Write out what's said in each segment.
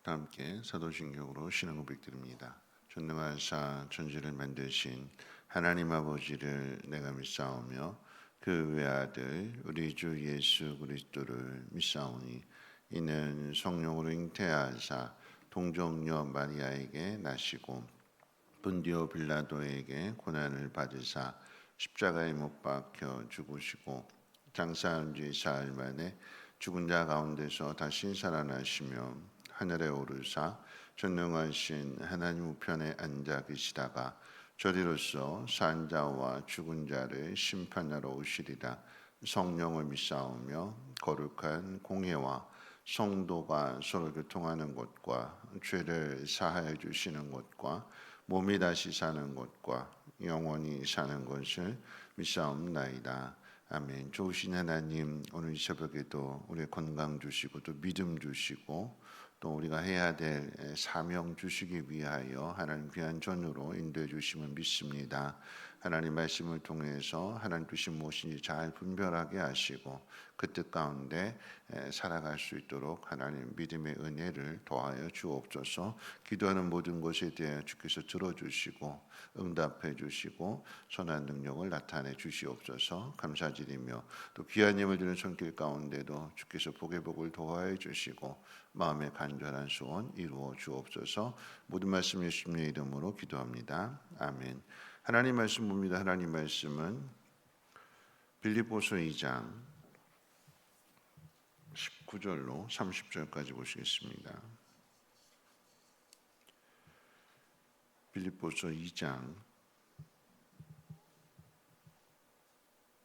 다 함께 사도신경으로 신앙 고백드립니다. 전능하사 천지를 만드신 하나님 아버지를 내가 믿사오며 그 외아들 우리 주 예수 그리스도를 믿사오니 이는 성령으로 잉태하사 동정녀 마리아에게 나시고 본디오 빌라도에게 고난을 받으사 십자가에 못 박혀 죽으시고 장사한 지 사흘 만에 죽은 자 가운데서 다시 살아나시며 하늘에 오르사 전능하신 하나님 우편에 앉아 계시다가 저리로서 산 자와 죽은 자를 심판하러 오시리라. 성령을 믿사오며 거룩한 공회와 성도가 서로 교통하는 것과 죄를 사하여 주시는 것과 몸이 다시 사는 것과 영원히 사는 것을 믿사옵나이다. 아멘. 좋으신 하나님, 오늘 이 새벽에도 우리 건강 주시고 또 믿음 주시고 또 우리가 해야 될 사명 주시기 위하여 하나님 귀한 전으로 인도해 주심을 믿습니다. 하나님 말씀을 통해서 하나님 뜻이 무엇인지 잘 분별하게 하시고 그 뜻 가운데 살아갈 수 있도록 하나님 믿음의 은혜를 더하여 주옵소서. 기도하는 모든 것에 대해 주께서 들어주시고 응답해 주시고 선한 능력을 나타내 주시옵소서. 감사드리며 또 귀한 예물 드리는 손길 가운데도 주께서 복의 복을 더하여 주시고 마음의 간절한 소원 이루어 주옵소서. 모든 말씀 예수님의 이름으로 기도합니다. 아멘. 하나님 말씀 봅니다. 하나님 말씀은 빌립보서 2장 19절로 30절까지 보시겠습니다. 빌립보서 2장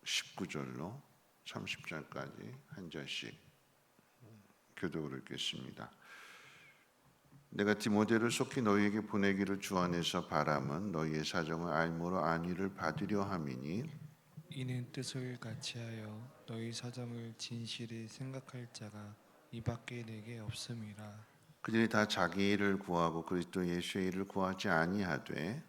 19절로 30절까지 한 절씩 교독을 읽겠습니다. 내가 디모데를 속히 너희에게 보내기를 주 안에서 바람은 너희의 사정을 알므로 안위를 받으려 함이니 이는 뜻을 같이하여 너희 사정을 진실히 생각할 자가 이밖에 내게 없음이라. 그들이 다 자기 일을 구하고 그리스도 예수의 일을 구하지 아니하되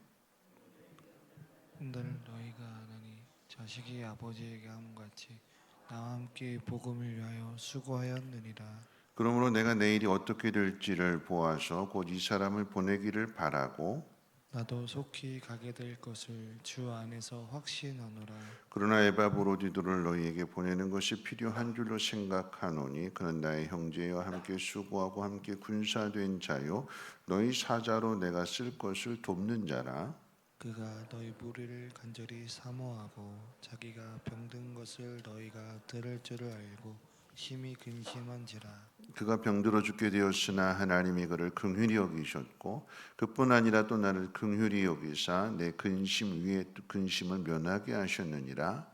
늘 너희가 아나니 자식이 아버지에게 함같이 나와 함께 복음을 위하여 수고하였느니라. 그러므로 내가 내일이 어떻게 될지를 보아서 곧 이 사람을 보내기를 바라고 나도 속히 가게 될 것을 주 안에서 확신하노라. 그러나 에바브로디도를 너희에게 보내는 것이 필요한 줄로 생각하노니 그는 나의 형제여 함께 수고하고 함께 군사된 자요 너희 사자로 내가 쓸 것을 돕는 자라. 그가 너희 무리를 간절히 사모하고 자기가 병든 것을 너희가 들을 줄을 알고 심히 근심한지라. 그가 병들어 죽게 되었으나 하나님이 그를 긍휼히 여기셨고 그뿐 아니라 또 나를 긍휼히 여기사 내 근심 위에 근심을 면하게 하셨느니라.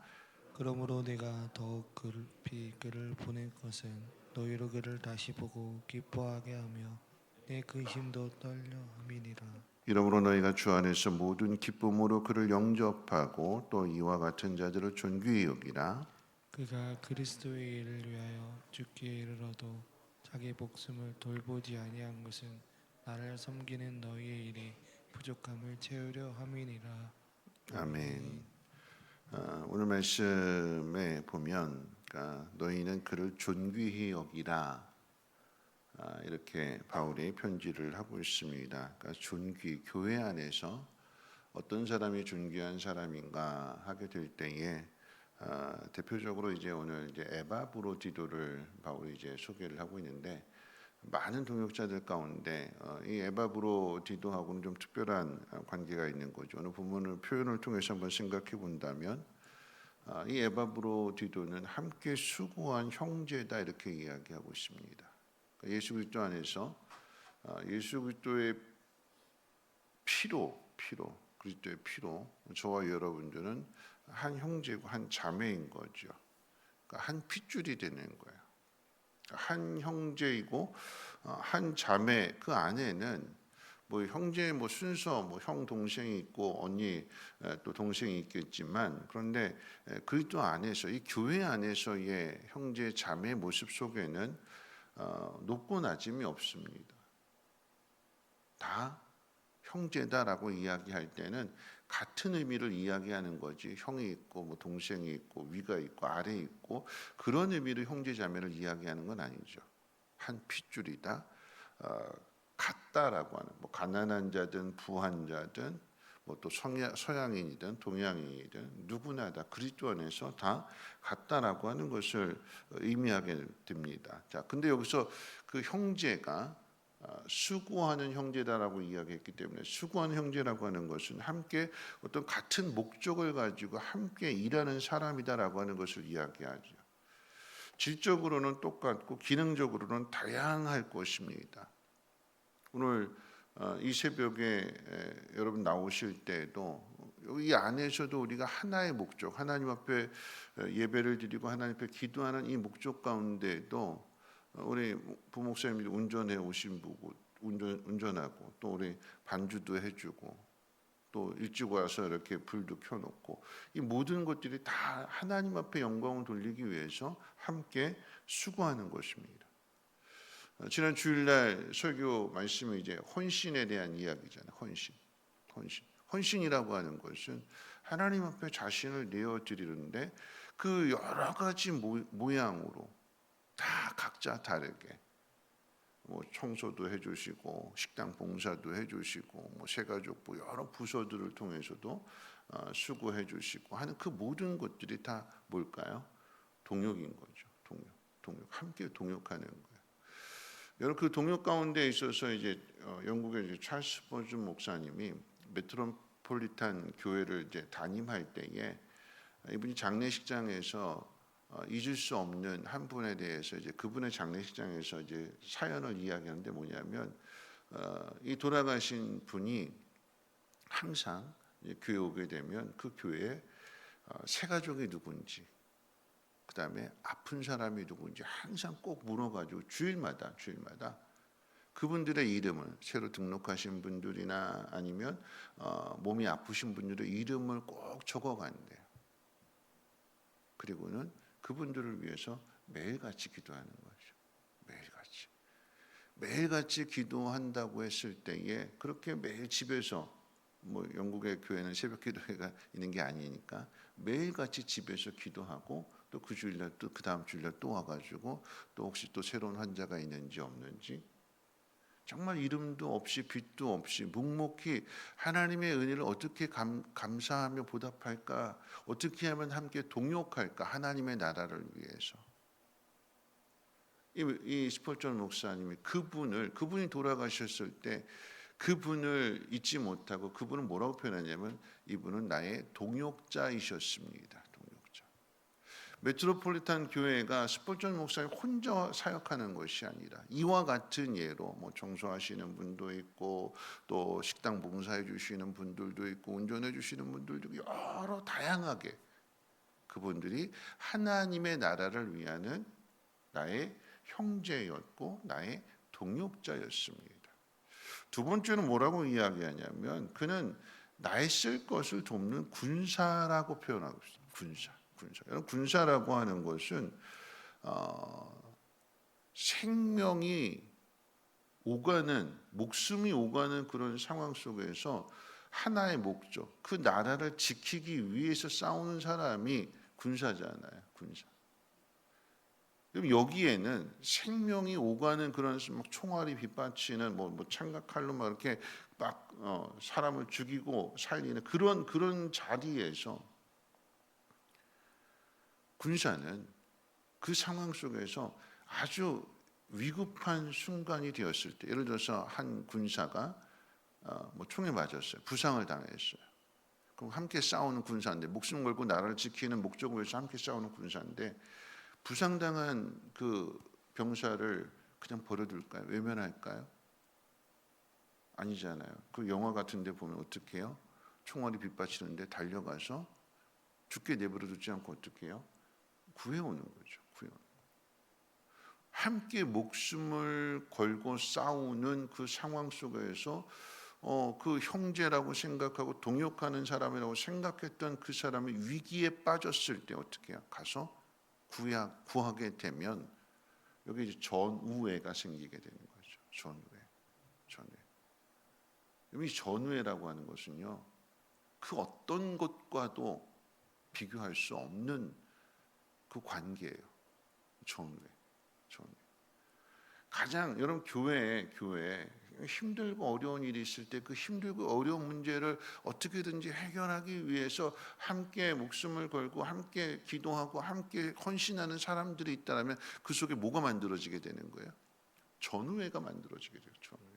그러므로 내가 더욱 급히 그를 보낼 것은 너희로 그를 다시 보고 기뻐하게 하며 내 근심도 떨려 함이니라. 이러므로 너희가 주 안에서 모든 기쁨으로 그를 영접하고 또 이와 같은 자들을 존귀히 여기라. 그가 그리스도의 일을 위하여 죽기에 이르러도 자기 목숨을 돌보지 아니한 것은 나를 섬기는 너희의 일이 부족함을 채우려 함이니라. 아멘. 오늘 말씀에 보면 너희는 그를 존귀히 여기라 이렇게 바울이 편지를 하고 있습니다. 그러니까 존귀, 교회 안에서 어떤 사람이 존귀한 사람인가 하게 될 때에 대표적으로 이제 오늘 이제 에바브로디도를 바울이 이제 소개를 하고 있는데 많은 동역자들 가운데 이 에바브로디도하고는 좀 특별한 관계가 있는 거죠. 오늘 본문을 표현을 통해서 한번 생각해 본다면 이 에바브로디도는 함께 수고한 형제다 이렇게 이야기하고 있습니다. 그러니까 예수 그리스도 안에서 예수 그리스도의 피로 그리스도의 피로 저와 여러분들은 한 형제고 한 자매인 거죠. 그러니까 한 핏줄이 되는 거예요. 한 형제이고 한 자매 그 안에는 뭐 형제 뭐 순서 뭐 형 동생이 있고 언니 또 동생이 있겠지만 그런데 그리스도 안에서 이 교회 안에서의 형제 자매 모습 속에는 높고 낮음이 없습니다. 다 형제다라고 이야기할 때는 같은 의미를 이야기하는 거지 형이 있고 뭐 동생이 있고 위가 있고 아래 있고 그런 의미로 형제자매를 이야기하는 건 아니죠. 한 핏줄이다. 같다라고 하는, 뭐 가난한 자든 부한 자든 뭐 또 서양인이든 동양인이든 누구나 다 그리스도 안에서 다 같다라고 하는 것을 의미하게 됩니다. 자, 근데 여기서 그 형제가 수고하는 형제다라고 이야기했기 때문에, 수고하는 형제라고 하는 것은 함께 어떤 같은 목적을 가지고 함께 일하는 사람이다라고 하는 것을 이야기하죠. 질적으로는 똑같고 기능적으로는 다양할 것입니다. 오늘 이 새벽에 여러분 나오실 때에도 이 안에서도 우리가 하나의 목적, 하나님 앞에 예배를 드리고 하나님 앞에 기도하는 이 목적 가운데도 우리 부목사님들이 운전해 오신 분고 운전하고 또 우리 반주도 해주고 또 일찍 와서 이렇게 불도 켜놓고 이 모든 것들이 다 하나님 앞에 영광을 돌리기 위해서 함께 수고하는 것입니다. 지난 주일날 설교 말씀은 이제 헌신에 대한 이야기잖아요. 헌신이라고 하는 것은 하나님 앞에 자신을 내어드리는데 그 여러 가지 모양으로 다 각자 다르게 뭐 청소도 해주시고 식당 봉사도 해주시고 뭐 새가족부 여러 부서들을 통해서도 수고해주시고 하는 그 모든 것들이 다 뭘까요? 동역인 거죠. 동역 함께 동역하는 거예요. 여러분 그 동역 가운데 있어서 이제 영국의 이제 찰스 스퍼전 목사님이 메트로폴리탄 교회를 이제 담임할 때에 이분이 장례식장에서 잊을 수 없는 한 분에 대해서 이제 그분의 장례식장에서 이제 사연을 이야기하는데 뭐냐면 이 돌아가신 분이 항상 교회 오게 되면 그 교회에 새 가족이 누군지 그 다음에 아픈 사람이 누군지 항상 꼭 물어가지고 주일마다 그분들의 이름을 새로 등록하신 분들이나 아니면 몸이 아프신 분들의 이름을 꼭 적어간대요. 그리고는 그분들을 위해서 매일같이 기도하는 거죠. 매일같이 기도한다고 했을 때에 그렇게 매일 집에서 뭐 영국의 교회는 새벽 기도회가 있는 게 아니니까 매일같이 집에서 기도하고 또 그 주일날 또 그 다음 주일날 또 와가지고 또 혹시 또 새로운 환자가 있는지 없는지 정말 이름도 없이 빛도 없이 묵묵히 하나님의 은혜를 어떻게 감사하며 보답할까, 어떻게 하면 함께 동역할까, 하나님의 나라를 위해서. 이 스펄전 목사님이 그분이 돌아가셨을 때 그분을 잊지 못하고 그분은 뭐라고 표현하냐면 이분은 나의 동역자이셨습니다. 메트로폴리탄 교회가 스펄전 목사님 혼자 사역하는 것이 아니라 이와 같은 예로 뭐 청소하시는 분도 있고 또 식당 봉사해 주시는 분들도 있고 운전해 주시는 분들도 있고 여러 다양하게 그분들이 하나님의 나라를 위하는 나의 형제였고 나의 동역자였습니다. 두 번째는 뭐라고 이야기하냐면 그는 나의 쓸 것을 돕는 군사라고 표현하고 있습니다. 군사. 여러분 군사라고 하는 것은 생명이 오가는 목숨이 오가는 그런 상황 속에서 하나의 목적, 그 나라를 지키기 위해서 싸우는 사람이 군사잖아요. 군사. 그럼 여기에는 생명이 오가는 그런 막 총알이 빗받치는 뭐 창각칼로 막 이렇게 막 사람을 죽이고 살리는 그런 자리에서 군사는 그 상황 속에서 아주 위급한 순간이 되었을 때, 예를 들어서 한 군사가 뭐 총에 맞았어요. 부상을 당했어요. 그럼 함께 싸우는 군사인데 목숨 걸고 나라를 지키는 목적을 위해서 함께 싸우는 군사인데 부상당한 그 병사를 그냥 버려둘까요? 외면할까요? 아니잖아요. 그 영화 같은 데 보면 어떻게 해요? 총알이 빗받치는데 달려가서 죽게 내버려 두지 않고 어떻게 해요? 구해오는 거죠. 함께 목숨을 걸고 싸우는 그 상황 속에서 그 형제라고 생각하고 동역하는 사람이라고 생각했던 그 사람이 위기에 빠졌을 때 어떻게 해요? 가서 구하게 되면 여기 이제 전우회가 생기게 되는 거죠. 전우회. 이 전우회라고 하는 것은요, 그 어떤 것과도 비교할 수 없는 그 관계예요. 전우회. 가장 여러분 교회 힘들고 어려운 일이 있을 때 그 힘들고 어려운 문제를 어떻게든지 해결하기 위해서 함께 목숨을 걸고 함께 기도하고 함께 헌신하는 사람들이 있다면 그 속에 뭐가 만들어지게 되는 거예요? 전우회가 만들어지게 돼요. 전우회.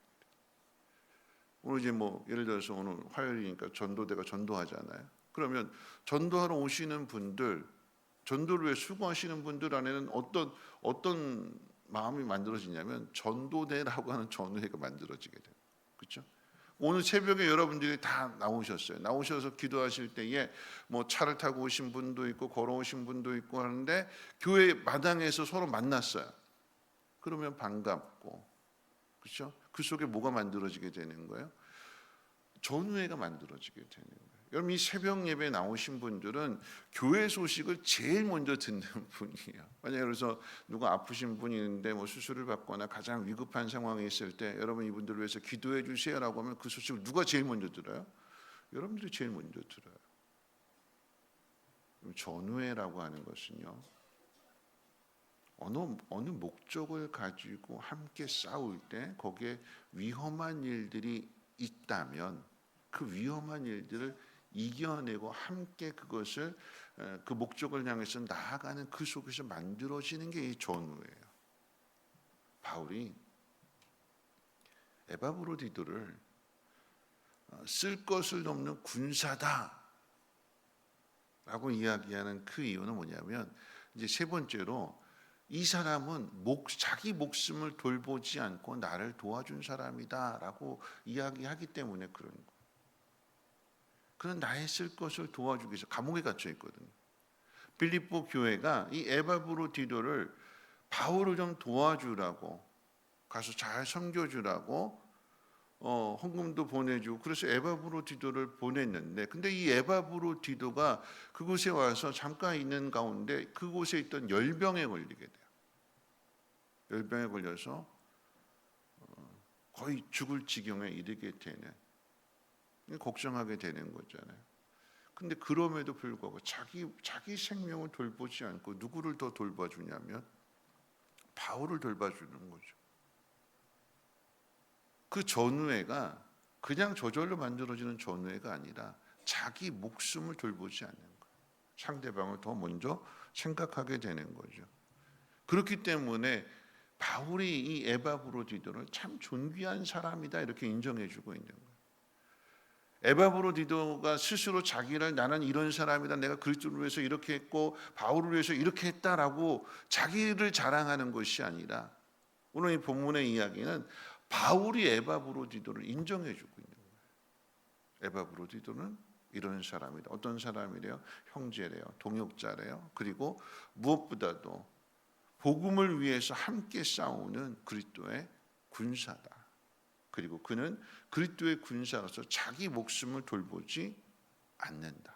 오늘 이제 뭐 예를 들어서 오늘 화요일이니까 전도대가 전도하잖아요. 그러면 전도하러 오시는 분들, 전도를 위해 수고하시는 분들 안에는 어떤 마음이 만들어지냐면 전도대라고 하는 전우회가 만들어지게 돼요. 그렇죠? 오늘 새벽에 여러분들이 다 나오셨어요. 나오셔서 기도하실 때에 뭐 차를 타고 오신 분도 있고 걸어오신 분도 있고 하는데 교회 마당에서 서로 만났어요. 그러면 반갑고, 그렇죠? 그 속에 뭐가 만들어지게 되는 거예요? 전우회가 만들어지게 되는 거예요. 여러분 이 새벽 예배에 나오신 분들은 교회 소식을 제일 먼저 듣는 분이에요. 만약에 그래서 누가 아프신 분이 있는데 뭐 수술을 받거나 가장 위급한 상황에 있을 때 여러분 이분들을 위해서 기도해 주세요라고 하면 그 소식을 누가 제일 먼저 들어요? 여러분들이 제일 먼저 들어요. 전우회라고 하는 것은요, 어느 목적을 가지고 함께 싸울 때 거기에 위험한 일들이 있다면 그 위험한 일들을 이겨내고 함께 그것을 그 목적을 향해서 나아가는 그 속에서 만들어지는 게 이 전우예요. 바울이 에바브로디도를 쓸 것을 넘는 군사다라고 이야기하는 그 이유는 뭐냐면 이제 세 번째로 이 사람은 자기 목숨을 돌보지 않고 나를 도와준 사람이다라고 이야기하기 때문에 그런 거예요. 그는 나의 쓸 것을 도와주기 위해서 감옥에 갇혀 있거든요. 빌립보 교회가 이 에바브로디도를 바울을 좀 도와주라고 가서 잘 섬겨주라고 헌금도 보내주고 그래서 에바브로디도를 보냈는데 근데 이 에바브로디도가 그곳에 와서 잠깐 있는 가운데 그곳에 있던 열병에 걸리게 돼요. 열병에 걸려서 거의 죽을 지경에 이르게 되는 걱정하게 되는 거잖아요. 근데 그럼에도 불구하고 자기 생명을 돌보지 않고 누구를 더 돌봐주냐면 바울을 돌봐주는 거죠. 그 전우회가 그냥 저절로 만들어지는 전우회가 아니라 자기 목숨을 돌보지 않는 거예요. 상대방을 더 먼저 생각하게 되는 거죠. 그렇기 때문에 바울이 이 에바브로디도를 참 존귀한 사람이다 이렇게 인정해주고 있는 거예요. 에바브로디도가 스스로 자기를 나는 이런 사람이다, 내가 그리스도를 위해서 이렇게 했고 바울을 위해서 이렇게 했다라고 자기를 자랑하는 것이 아니라 오늘 이 본문의 이야기는 바울이 에바브로디도를 인정해주고 있는 거예요. 에바브로디도는 이런 사람이다. 어떤 사람이래요? 형제래요. 동역자래요. 그리고 무엇보다도 복음을 위해서 함께 싸우는 그리스도의 군사다. 그리고 그는 그리스도의 군사로서 자기 목숨을 돌보지 않는다.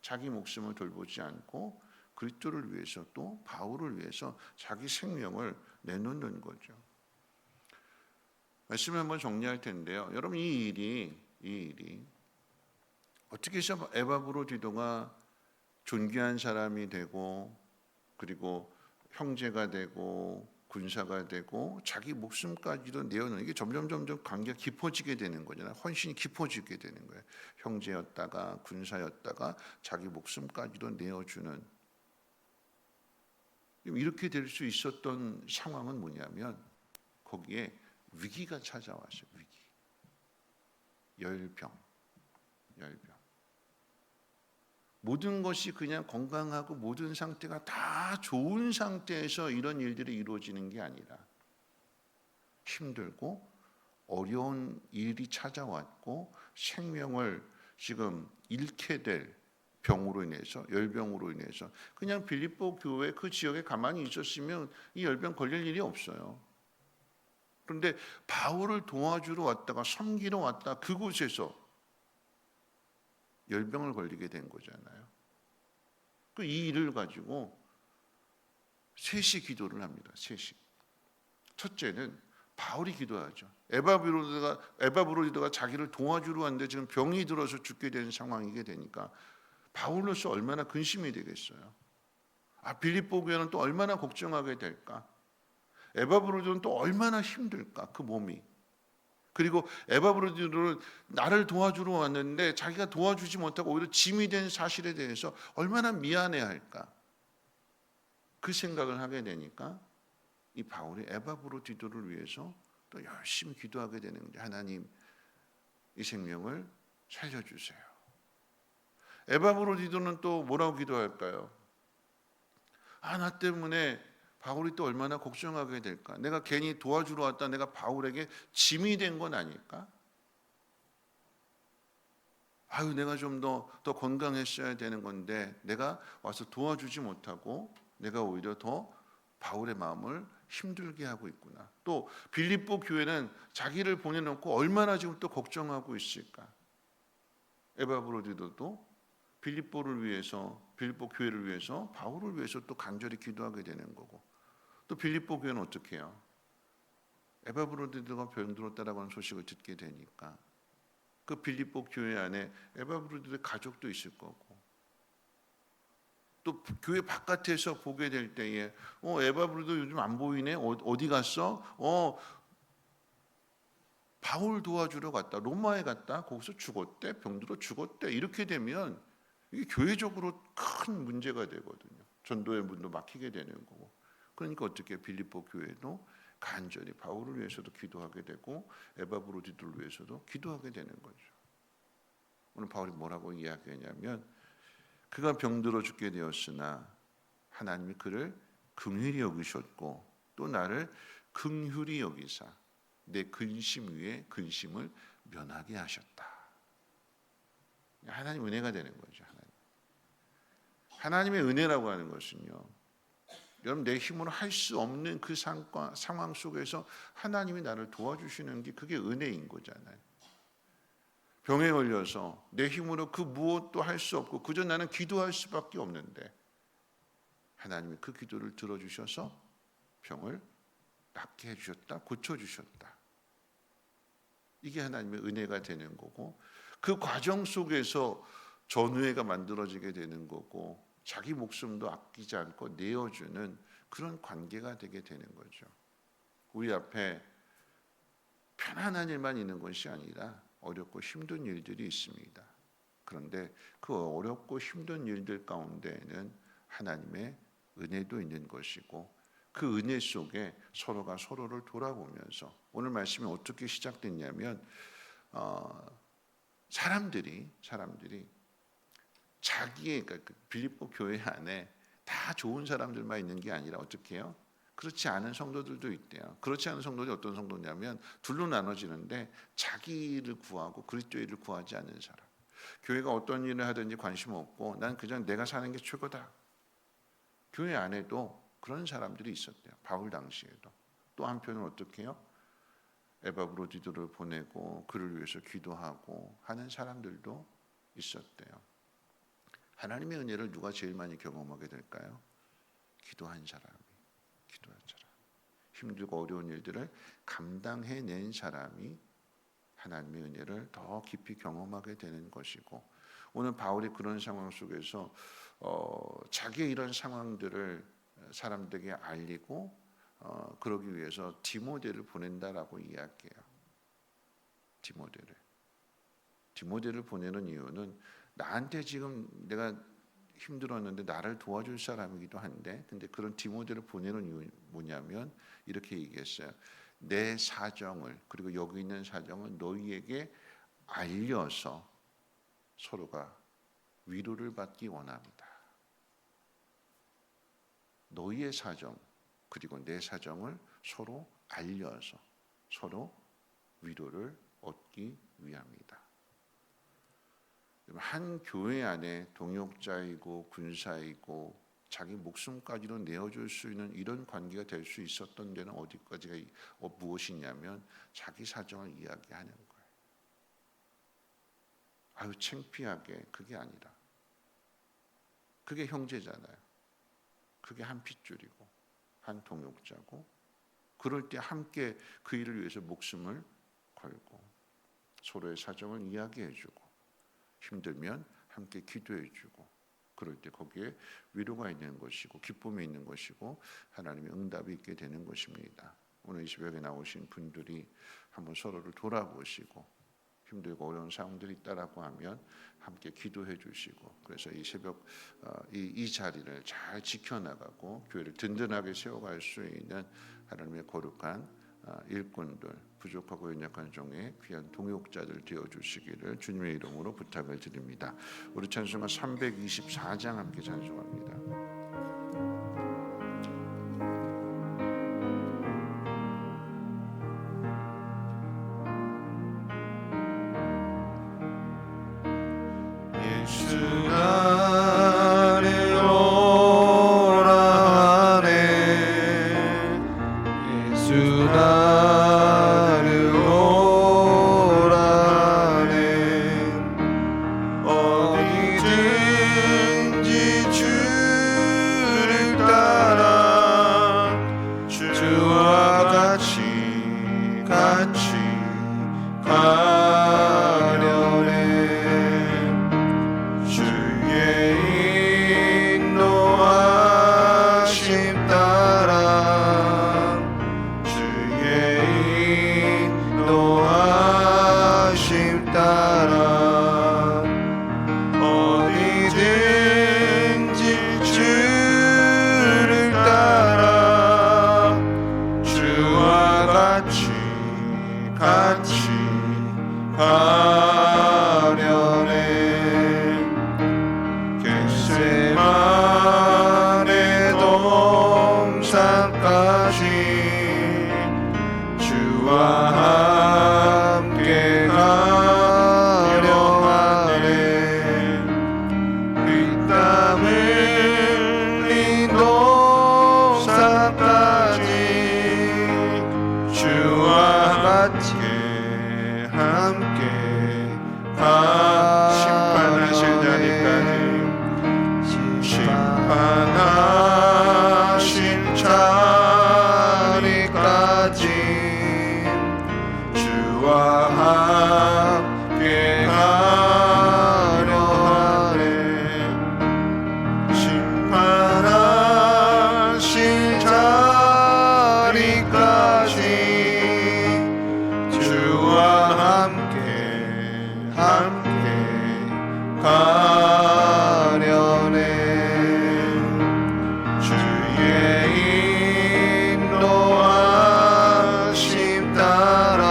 자기 목숨을 돌보지 않고 그리스도를 위해서 또 바울을 위해서 자기 생명을 내놓는 거죠. 말씀을 한번 정리할 텐데요. 여러분 이 일이 어떻게 해서 에바브로디도가 존귀한 사람이 되고 그리고 형제가 되고 군사가 되고 자기 목숨까지도 내어놓는 이게 점점 관계가 깊어지게 되는 거잖아요. 헌신이 깊어지게 되는 거예요. 형제였다가 군사였다가 자기 목숨까지도 내어주는 이렇게 될 수 있었던 상황은 뭐냐면 거기에 위기가 찾아왔어요. 위기. 열병. 모든 것이 그냥 건강하고 모든 상태가 다 좋은 상태에서 이런 일들이 이루어지는 게 아니라 힘들고 어려운 일이 찾아왔고 생명을 지금 잃게 될 병으로 인해서 열병으로 인해서 그냥 빌립보 교회 그 지역에 가만히 있었으면 이 열병 걸릴 일이 없어요. 그런데 바울을 도와주러 왔다가 섬기러 왔다 그곳에서 열병을 걸리게 된 거잖아요. 이 일을 가지고 셋이 기도를 합니다. 셋이. 첫째는 바울이 기도하죠. 에바브로디도가 자기를 도와주러 왔는데 지금 병이 들어서 죽게 되는 상황이게 되니까 바울로서 얼마나 근심이 되겠어요. 빌립보 교회는 또 얼마나 걱정하게 될까? 에바브로디도는 또 얼마나 힘들까? 그 몸이. 그리고 에바브로디도는 나를 도와주러 왔는데 자기가 도와주지 못하고 오히려 짐이 된 사실에 대해서 얼마나 미안해할까, 그 생각을 하게 되니까 이 바울이 에바브로디도를 위해서 또 열심히 기도하게 되는 거죠. 하나님, 이 생명을 살려주세요. 에바브로디도는 또 뭐라고 기도할까요? 나 때문에 바울이 또 얼마나 걱정하게 될까? 내가 괜히 도와주러 왔다 내가 바울에게 짐이 된 건 아닐까? 내가 좀 더 건강했어야 되는 건데 내가 와서 도와주지 못하고 내가 오히려 더 바울의 마음을 힘들게 하고 있구나. 또 빌립보 교회는 자기를 보내놓고 얼마나 지금 또 걱정하고 있을까? 에바브로디도도 빌립보를 위해서, 빌립보 교회를 위해서, 바울을 위해서 또 간절히 기도하게 되는 거고, 또 빌립보 교회는 어떻게 해요? 에바브로디도가 병들었다라고 하는 소식을 듣게 되니까 그 빌립보 교회 안에 에바브로디도의 가족도 있을 거고, 또 교회 바깥에서 보게 될 때에 에바브로디도 요즘 안 보이네, 어디 갔어? 바울 도와주러 갔다, 로마에 갔다, 거기서 죽었대, 병들어 죽었대. 이렇게 되면 이게 교회적으로 큰 문제가 되거든요. 전도의 문도 막히게 되는 거고. 그러니까 어떻게 빌립보 교회도 간절히 바울을 위해서도 기도하게 되고 에바브로디도를 위해서도 기도하게 되는 거죠. 오늘 바울이 뭐라고 이야기하냐면, 그가 병들어 죽게 되었으나 하나님이 그를 긍휼히 여기셨고 또 나를 긍휼히 여기사 내 근심 위에 근심을 면하게 하셨다. 하나님 은혜가 되는 거죠. 하나님의 은혜라고 하는 것은요, 여러분, 내 힘으로 할 수 없는 그 상황 속에서 하나님이 나를 도와주시는 게 그게 은혜인 거잖아요. 병에 걸려서 내 힘으로 그 무엇도 할 수 없고 그저 나는 기도할 수밖에 없는데 하나님이 그 기도를 들어주셔서 병을 낫게 해주셨다, 고쳐주셨다. 이게 하나님의 은혜가 되는 거고, 그 과정 속에서 전우회가 만들어지게 되는 거고, 자기 목숨도 아끼지 않고 내어주는 그런 관계가 되게 되는 거죠. 우리 앞에 편안한 일만 있는 것이 아니라 어렵고 힘든 일들이 있습니다. 그런데 그 어렵고 힘든 일들 가운데에는 하나님의 은혜도 있는 것이고, 그 은혜 속에 서로가 서로를 돌아보면서, 오늘 말씀이 어떻게 시작됐냐면 사람들이 자기의, 그러니까 빌립보 교회 안에 다 좋은 사람들만 있는 게 아니라 어떻게 해요? 그렇지 않은 성도들도 있대요. 그렇지 않은 성도들이 어떤 성도냐면 둘로 나눠지는데, 자기를 구하고 그리스도를 구하지 않는 사람. 교회가 어떤 일을 하든지 관심 없고 난 그냥 내가 사는 게 최고다. 교회 안에도 그런 사람들이 있었대요. 바울 당시에도. 또 한편은 어떻게 해요? 에바브로디도를 보내고 그를 위해서 기도하고 하는 사람들도 있었대요. 하나님의 은혜를 누가 제일 많이 경험하게 될까요? 기도한 사람이. 힘들고 어려운 일들을 감당해낸 사람이 하나님의 은혜를 더 깊이 경험하게 되는 것이고, 오늘 바울이 그런 상황 속에서 자기의 이런 상황들을 사람들에게 알리고 그러기 위해서 디모데를 보낸다라고 이야기해요. 디모데를 보내는 이유는 나한테 지금 내가 힘들었는데 나를 도와줄 사람이기도 한데, 근데 그런 디모데를 보내는 이유 뭐냐면 이렇게 얘기했어요. 내 사정을, 그리고 여기 있는 사정을 너희에게 알려서 서로가 위로를 받기 원합니다. 너희의 사정 그리고 내 사정을 서로 알려서 서로 위로를 얻기 위함이다. 한 교회 안에 동역자이고 군사이고 자기 목숨까지도 내어줄 수 있는 이런 관계가 될 수 있었던 데는 어디까지가 무엇이냐면 자기 사정을 이야기하는 거예요. 창피하게, 그게 아니라 그게 형제잖아요. 그게 한 핏줄이고 한 동역자고, 그럴 때 함께 그 일을 위해서 목숨을 걸고 서로의 사정을 이야기해주고 힘들면 함께 기도해주고, 그럴 때 거기에 위로가 있는 것이고 기쁨이 있는 것이고 하나님의 응답이 있게 되는 것입니다. 오늘 이 새벽에 나오신 분들이 한번 서로를 돌아보시고 힘들고 어려운 상황들이 있다라고 하면 함께 기도해 주시고, 그래서 이 새벽 이 자리를 잘 지켜나가고 교회를 든든하게 세워갈 수 있는 하나님의 거룩한 일꾼들, 부족하고 연약한 종의 귀한 동역자들 되어주시기를 주님의 이름으로 부탁을 드립니다. 우리 찬송가 324장 함께 찬송합니다. 예수 나를 오라 하네 예수 나를 오라 하네 어디든지 주를 따라 주와 같이 가려네 주의 인도하심 따라 주의 인도하심 따라 어디든지 주를 따라 주와 같이 가려네 겟세마네 동산까지 주와 함께 가려 하네 땀 흘린 동산까지 주와 같이 함께 심판하실 자리까지 심판하실 자리까지 주와 함께 가려 하네 심판하실 자리까지 주와 함께 가려네 주의 인도하심 따라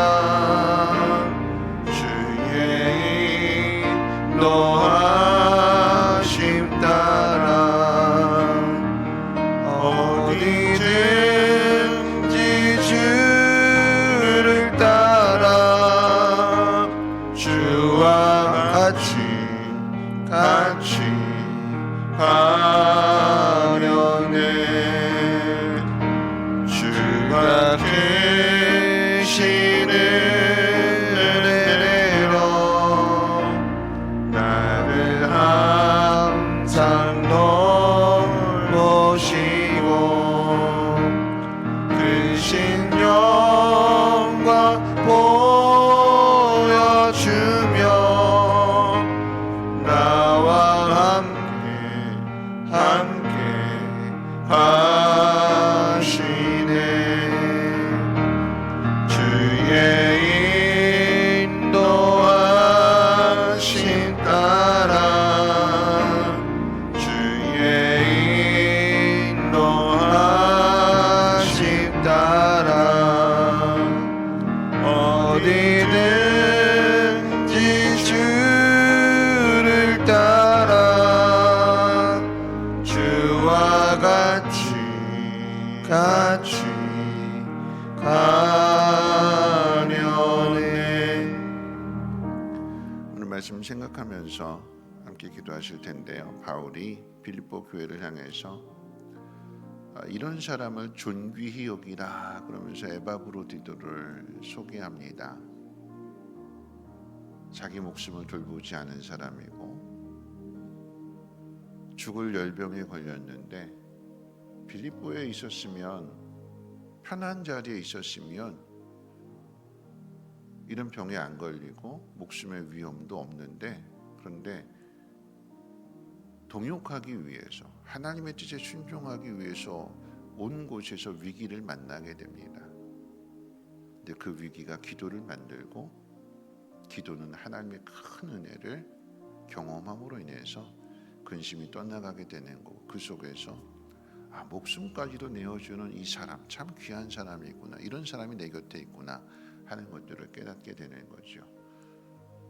주의 인도하심 따라 어디든지 주를 따라 주와 같이 가려네 주가 계시는 은혜로 나를 항상 돌보시고 크신 영광 보여주며 나와 함께 하시네 주의 인도하심 따라 주의 인도하심 따라 어디든지 주를 따라 주와 같이 가려네 오늘 말씀 생각하면서 함께 기도하실 텐데요. 바울이 빌립보 교회를 향해서 이런 사람을 존귀히 여기라 그러면서 에바브로디도를 소개합니다. 자기 목숨을 돌보지 않은 사람이고 죽을 열병에 걸렸는데 빌립보에 있었으면, 편한 자리에 있었으면 이런 병에 안 걸리고 목숨의 위험도 없는데, 그런데 동역하기 위해서, 하나님의 뜻에 순종하기 위해서 온 곳에서 위기를 만나게 됩니다. 근데 그 위기가 기도를 만들고 기도는 하나님의 큰 은혜를 경험함으로 인해서 근심이 떠나가게 되는 거고 그 속에서 목숨까지도 내어주는 이 사람 참 귀한 사람이구나 이런 사람이 내 곁에 있구나 하는 것들을 깨닫게 되는 거죠.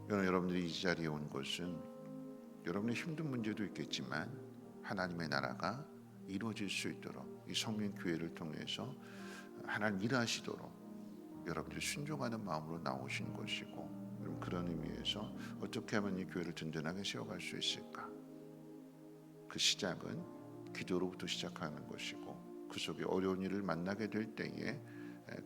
여러분들이 이 자리에 온 것은 여러분의 힘든 문제도 있겠지만 하나님의 나라가 이루어질 수 있도록 이 성민교회를 통해서 하나님 일하시도록 여러분들이 순종하는 마음으로 나오신 것이고 그런 의미에서 어떻게 하면 이 교회를 든든하게 세워갈 수 있을까? 그 시작은 기도로부터 시작하는 것이고 그 속에 어려운 일을 만나게 될 때에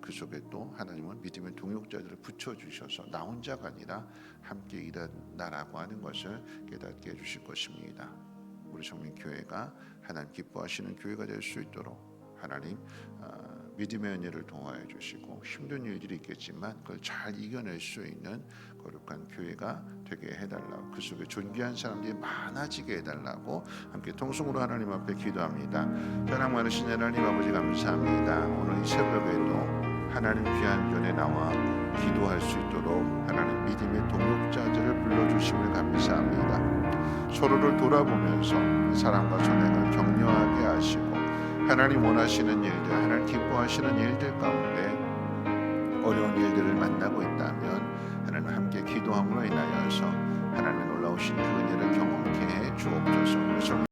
그 속에 또 하나님은 믿음의 동역자들을 붙여주셔서 나 혼자가 아니라 함께 일한다라고 하는 것을 깨닫게 해주실 것입니다. 우리 성민교회가 하나님 기뻐하시는 교회가 될 수 있도록 하나님 믿음의 은혜를 도와해 주시고 힘든 일들이 있겠지만 그걸 잘 이겨낼 수 있는 거룩한 교회가 되게 해달라고 그 속에 존귀한 사람들이 많아지게 해달라고 함께 통성으로 하나님 앞에 기도합니다. 사랑 많으신 하나님 아버지 감사합니다. 오늘 이 새벽에도 하나님 귀한 전에 나와 기도할 수 있도록 하나님 믿음의 동역자들을 불러주심을 감사합니다. 서로를 돌아보면서 사랑과 선행을 격려하게 하시고 하나님 원하시는 일들, 하나님 기뻐하시는 일들 가운데 어려운 일들을 만나고 있다면 하나님 함께 기도함으로 인하여서 하나님의 놀라우신 그 은혜를 경험케 해 주옵소서.